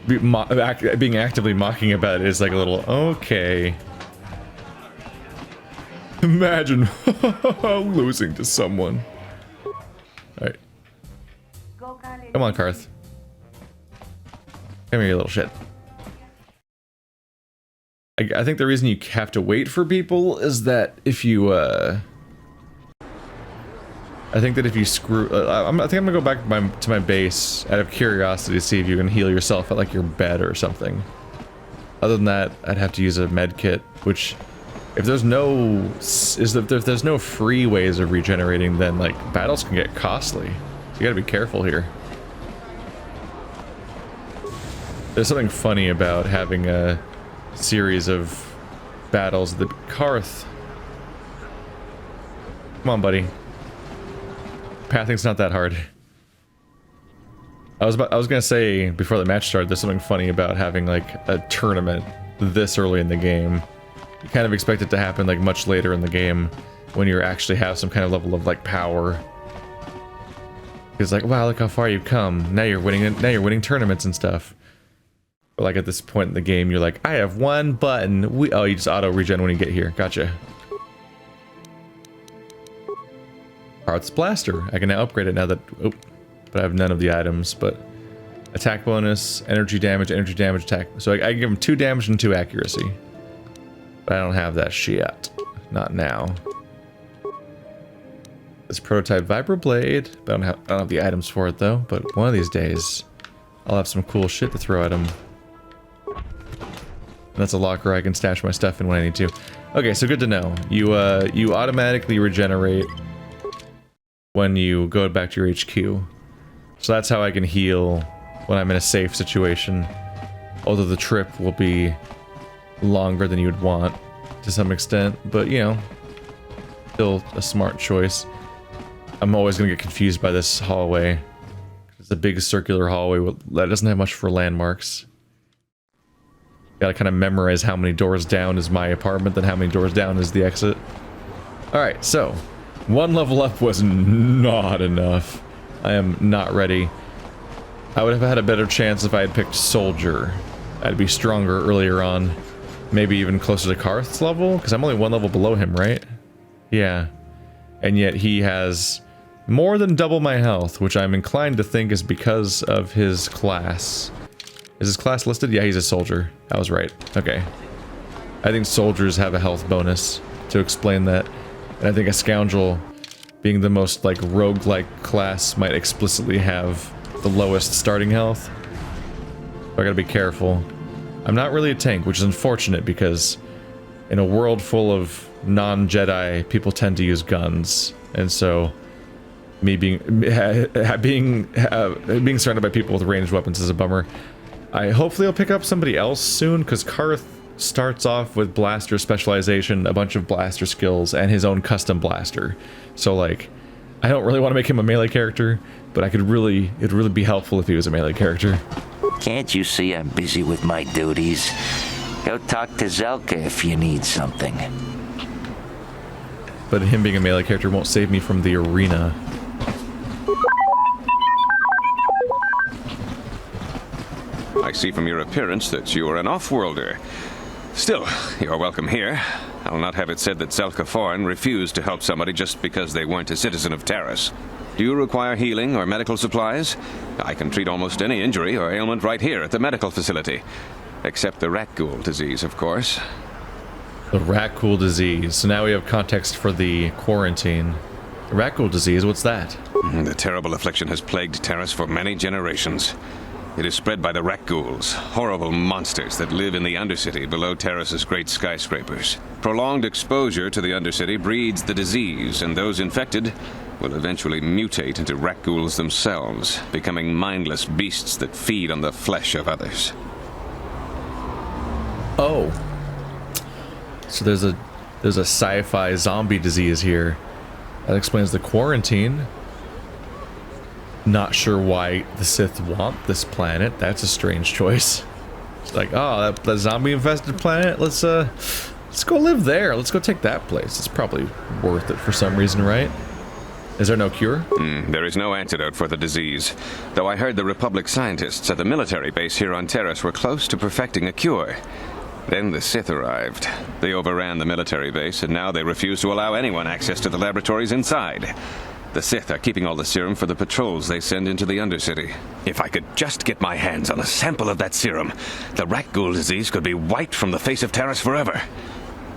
being actively mocking about it is like a little, okay. Imagine losing to someone. Alright. Come on, Karth. Come here, you little shit. I think the reason you have to wait for people is that if you, I think that if you screw... I think I'm gonna go back to my base out of curiosity to see if you can heal yourself at like your bed or something. Other than that, I'd have to use a med kit, which if there's no if there's no free ways of regenerating, then like battles can get costly. So you gotta be careful here. There's something funny about having a series of battles. The Karth. Come on, buddy. Pathing's not that hard. I was gonna say before the match started, there's something funny about having like a tournament this early in the game. You kind of expect it to happen like much later in the game when you actually have some kind of level of like power. It's like, wow, look how far you've come. Now you're winning tournaments and stuff. But like at this point in the game, you're like, I have one button. Oh, you just auto regen when you get here. Gotcha. Hearth's Blaster. I can now upgrade it now that... Oh, but I have none of the items. But attack bonus, energy damage, attack. So I can give him 2 damage and 2 accuracy. But I don't have that shit. Not now. This prototype Vibroblade. But I don't have the items for it though. But one of these days, I'll have some cool shit to throw at him. And that's a locker I can stash my stuff in when I need to. Okay, so good to know. You automatically regenerate when you go back to your HQ. So that's how I can heal when I'm in a safe situation. Although the trip will be longer than you would want to some extent, but you know, still a smart choice. I'm always gonna get confused by this hallway. It's a big circular hallway that doesn't have much for landmarks. Gotta kind of memorize how many doors down is my apartment, then how many doors down is the exit. Alright, so 1 level up was not enough. I am not ready. I would have had a better chance if I had picked Soldier. I'd be stronger earlier on. Maybe even closer to Karth's level, because I'm only 1 level below him, right? Yeah. And yet he has more than double my health, which I'm inclined to think is because of his class. Is his class listed? Yeah, he's a soldier. I was right. Okay. I think soldiers have a health bonus to explain that. And I think a scoundrel, being the most like roguelike class, might explicitly have the lowest starting health. So I gotta be careful. I'm not really a tank, which is unfortunate because in a world full of non-Jedi, people tend to use guns. And so me being surrounded by people with ranged weapons is a bummer. Hopefully I'll pick up somebody else soon, because Karth starts off with blaster specialization, a bunch of blaster skills, and his own custom blaster. So like, I don't really want to make him a melee character, but it'd really be helpful if he was a melee character. Can't you see I'm busy with my duties? Go talk to Zelka if you need something. But him being a melee character won't save me from the arena. I see from your appearance that you are an off-worlder. Still, you're welcome here. I'll not have it said that Zelka Foreign refused to help somebody just because they weren't a citizen of Taris. Do you require healing or medical supplies? I can treat almost any injury or ailment right here at the medical facility. Except the Rakghoul disease, of course. The Rakghoul disease. So now we have context for the quarantine. The Rakghoul disease, what's that? The terrible affliction has plagued Taris for many generations. It is spread by the Rakghouls, horrible monsters that live in the Undercity below Taris's great skyscrapers. Prolonged exposure to the Undercity breeds the disease, and those infected will eventually mutate into Rakghouls themselves, becoming mindless beasts that feed on the flesh of others. Oh. So there's a sci-fi zombie disease here. That explains the quarantine. Not sure why the Sith want this planet. That's a strange choice. It's like, oh, that zombie-infested planet. Let's go live there. Let's go take that place. It's probably worth it for some reason, right? Is there no cure? There is no antidote for the disease. Though I heard the Republic scientists at the military base here on Taris were close to perfecting a cure. Then the Sith arrived. They overran the military base, and now they refuse to allow anyone access to the laboratories inside. The Sith are keeping all the serum for the patrols they send into the Undercity. If I could just get my hands on a sample of that serum, the Rakghoul disease could be wiped from the face of Taris forever.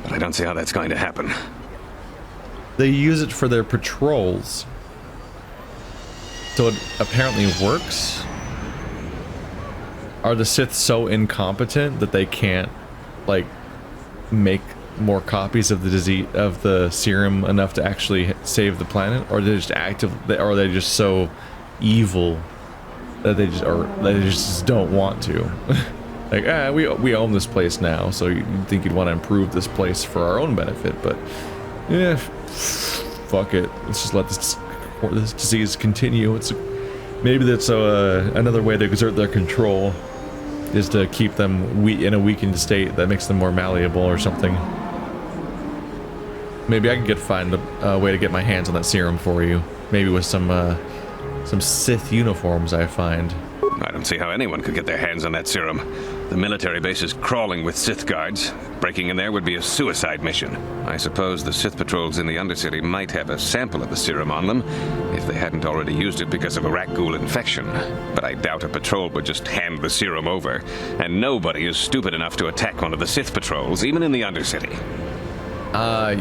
But I don't see how that's going to happen. They use it for their patrols. So it apparently works? Are the Sith so incompetent that they can't, like, make more copies of the disease of the serum enough to actually save the planet, or are they just or are they just so evil that they just don't want to? Like, we own this place now, so you'd think you'd want to improve this place for our own benefit, but yeah, fuck it. Let's just let this disease continue. Maybe that's another way to exert their control, is to keep them in a weakened state that makes them more malleable or something. Maybe I can find a way to get my hands on that serum for you. Maybe with some Sith uniforms I find. I don't see how anyone could get their hands on that serum. The military base is crawling with Sith guards. Breaking in there would be a suicide mission. I suppose the Sith patrols in the Undercity might have a sample of the serum on them, if they hadn't already used it because of a Rakghoul infection. But I doubt a patrol would just hand the serum over. And nobody is stupid enough to attack one of the Sith patrols, even in the Undercity.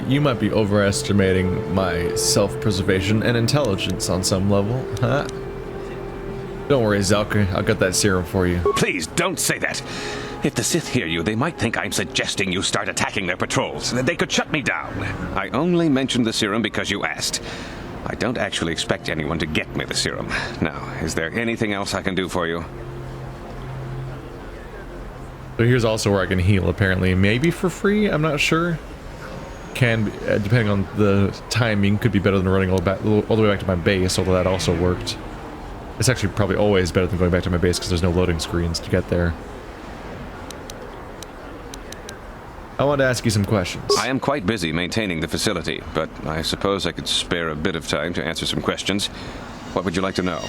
You might be overestimating my self-preservation and intelligence on some level, huh? Don't worry, Zelka. I'll get that serum for you. Please, don't say that. If the Sith hear you, they might think I'm suggesting you start attacking their patrols. They could shut me down. I only mentioned the serum because you asked. I don't actually expect anyone to get me the serum. Now, is there anything else I can do for you? So here's also where I can heal, apparently. Maybe for free? I'm not sure. Can be, depending on the timing, could be better than running all the way back to my base, although that also worked. It's actually probably always better than going back to my base because there's no loading screens to get there. I want to ask you some questions. I am quite busy maintaining the facility, but I suppose I could spare a bit of time to answer some questions. What would you like to know?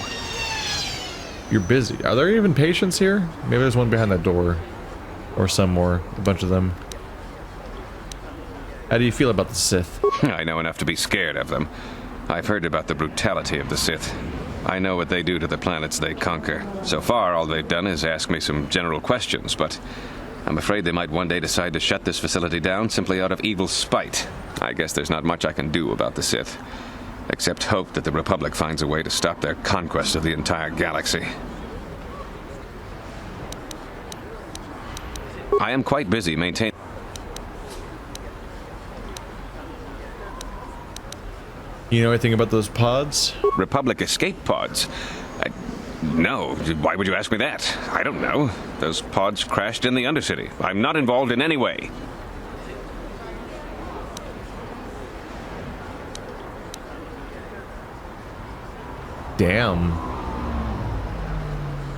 You're busy. Are there even patients here? Maybe there's one behind that door. Or some more. A bunch of them. How do you feel about the Sith? I know enough to be scared of them. I've heard about the brutality of the Sith. I know what they do to the planets they conquer. So far, all they've done is ask me some general questions, but I'm afraid they might one day decide to shut this facility down simply out of evil spite. I guess there's not much I can do about the Sith, except hope that the Republic finds a way to stop their conquest of the entire galaxy. I am quite busy maintaining... You know anything about those pods? Republic escape pods? No. Why would you ask me that? I don't know. Those pods crashed in the Undercity. I'm not involved in any way. Damn.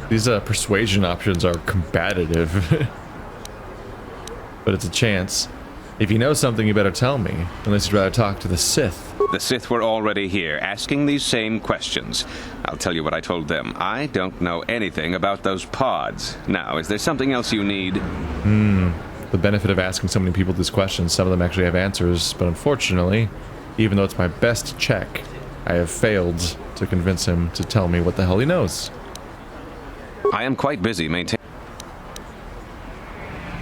These persuasion options are combative. But it's a chance. If you know something, you better tell me. Unless you'd rather talk to the Sith. The Sith were already here, asking these same questions. I'll tell you what I told them. I don't know anything about those pods. Now, is there something else you need? The benefit of asking so many people these questions, some of them actually have answers, but unfortunately, even though it's my best check, I have failed to convince him to tell me what the hell he knows. I am quite busy maintaining...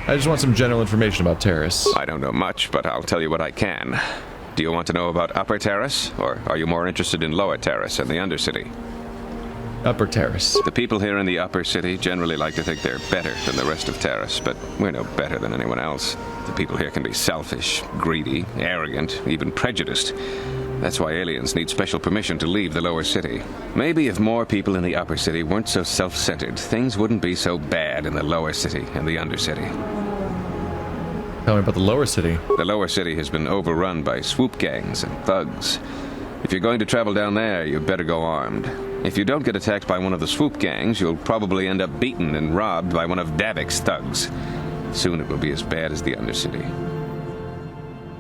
I just want some general information about Taris. I don't know much, but I'll tell you what I can. Do you want to know about Upper Taris, or are you more interested in Lower Taris and the Undercity? Upper Taris. The people here in the Upper City generally like to think they're better than the rest of Taris, but we're no better than anyone else. The people here can be selfish, greedy, arrogant, even prejudiced. That's why aliens need special permission to leave the Lower City. Maybe if more people in the Upper City weren't so self-centered, things wouldn't be so bad in the Lower City and the Undercity. Tell me about the Lower City. The Lower City has been overrun by swoop gangs and thugs. If you're going to travel down there, you better go armed. If you don't get attacked by one of the swoop gangs, you'll probably end up beaten and robbed by one of Davik's thugs. Soon it will be as bad as the Undercity.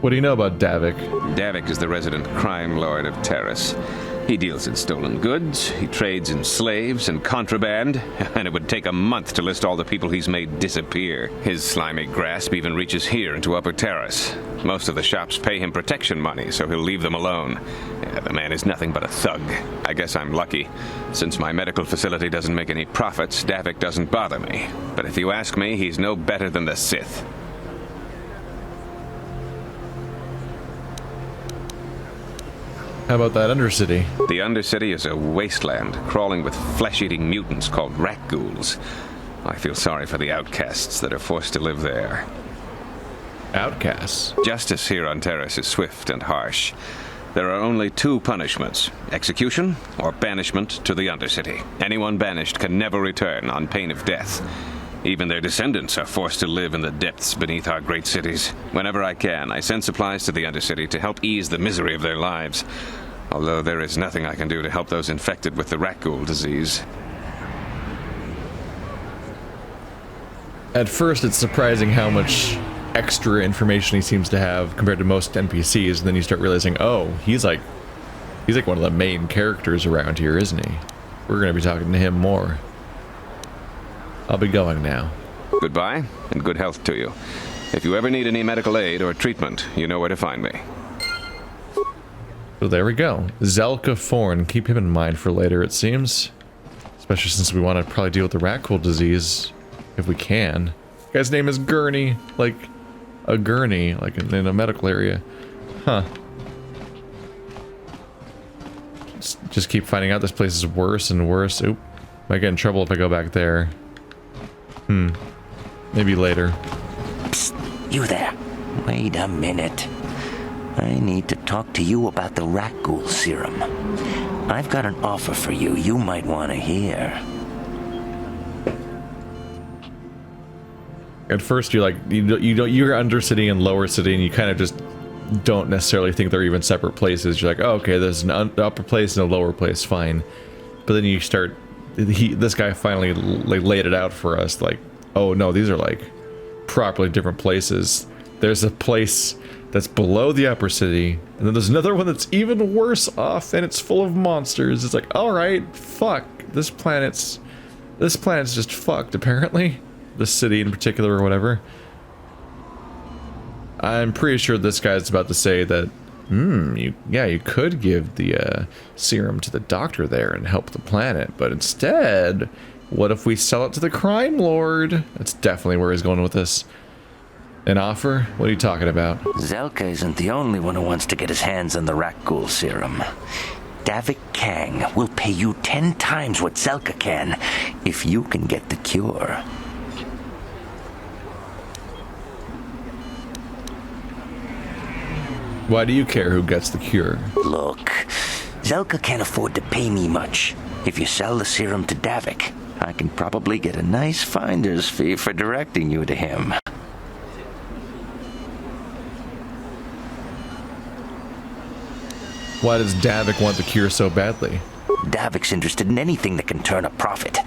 What do you know about Davik? Davik is the resident crime lord of Taris. He deals in stolen goods, he trades in slaves and contraband, and it would take a month to list all the people he's made disappear. His slimy grasp even reaches here into Upper Taris. Most of the shops pay him protection money, so he'll leave them alone. Yeah, the man is nothing but a thug. I guess I'm lucky. Since my medical facility doesn't make any profits, Davik doesn't bother me. But if you ask me, he's no better than the Sith. How about that Undercity? The Undercity is a wasteland, crawling with flesh-eating mutants called Rakghouls. I feel sorry for the outcasts that are forced to live there. outcasts. Justice here on Terrace is swift and harsh. There are only two punishments: execution or banishment to the Undercity. Anyone banished can never return on pain of death. Even their descendants are forced to live in the depths beneath our great cities. Whenever I can, I send supplies to the Undercity to help ease the misery of their lives. Although there is nothing I can do to help those infected with the Rakghoul disease. At first, it's surprising how much extra information he seems to have compared to most NPCs, and then you start realizing, oh, he's like one of the main characters around here, isn't he? We're gonna be talking to him more. I'll be going now. Goodbye, and good health to you. If you ever need any medical aid or treatment, you know where to find me. So there we go. Zelka Forn. Keep him in mind for later, it seems. Especially since we want to probably deal with the Rakghoul disease, if we can. The guy's name is Gurney, like a gurney, like in a medical area. Huh. Just keep finding out this place is worse and worse. Oop. Might get in trouble if I go back there. Maybe later. Psst, you there. Wait a minute. I need to talk to you about the Rakghoul serum. I've got an offer for you might want to hear. At first, you're like, you're Undercity and Lower City, and you kind of just don't necessarily think they're even separate places. You're like, oh, okay, there's an upper place and a lower place, fine. But then you start, this guy finally like laid it out for us, like, oh no, these are like properly different places. There's a place that's below the upper city, and then there's another one that's even worse off, and it's full of monsters. It's like, all right, fuck, this planet's just fucked, apparently. The city in particular, or whatever. I'm pretty sure this guy's about to say that, you could give the serum to the doctor there and help the planet, but instead, what if we sell it to the crime lord? That's definitely where he's going with this. An offer? What are you talking about? Zelka isn't the only one who wants to get his hands on the Rakghoul serum. Davik Kang will pay you 10 times what Zelka can if you can get the cure. Why do you care who gets the cure? Look, Zelka can't afford to pay me much. If you sell the serum to Davik, I can probably get a nice finder's fee for directing you to him. Why does Davik want the cure so badly? Davik's interested in anything that can turn a profit.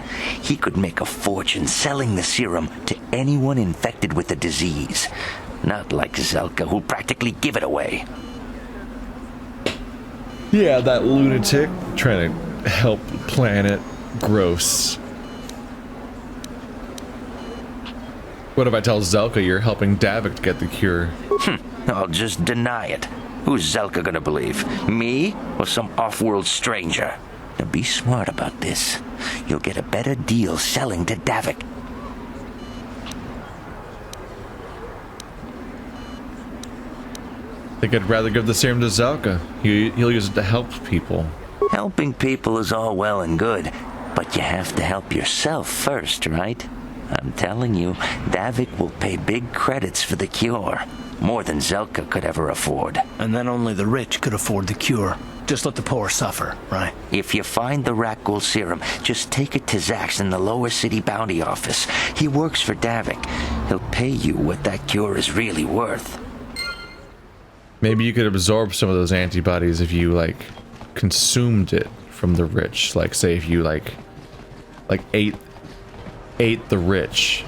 He could make a fortune selling the serum to anyone infected with the disease. Not like Zelka, who'll practically give it away. Yeah, that lunatic trying to help the planet. Gross. What if I tell Zelka you're helping Davik to get the cure? I'll just deny it. Who's Zelka gonna believe? Me or some off-world stranger? Now be smart about this. You'll get a better deal selling to Davik. I think I'd rather give the serum to Zelka. He'll use it to help people. Helping people is all well and good, but you have to help yourself first, right? I'm telling you, Davik will pay big credits for the cure. More than Zelka could ever afford. And then only the rich could afford the cure. Just let the poor suffer, right? If you find the Rakghoul serum, just take it to Zax in the Lower City Bounty Office. He works for Davik. He'll pay you what that cure is really worth. Maybe you could absorb some of those antibodies if you, like, consumed it from the rich. Like, say if you, like ate the rich.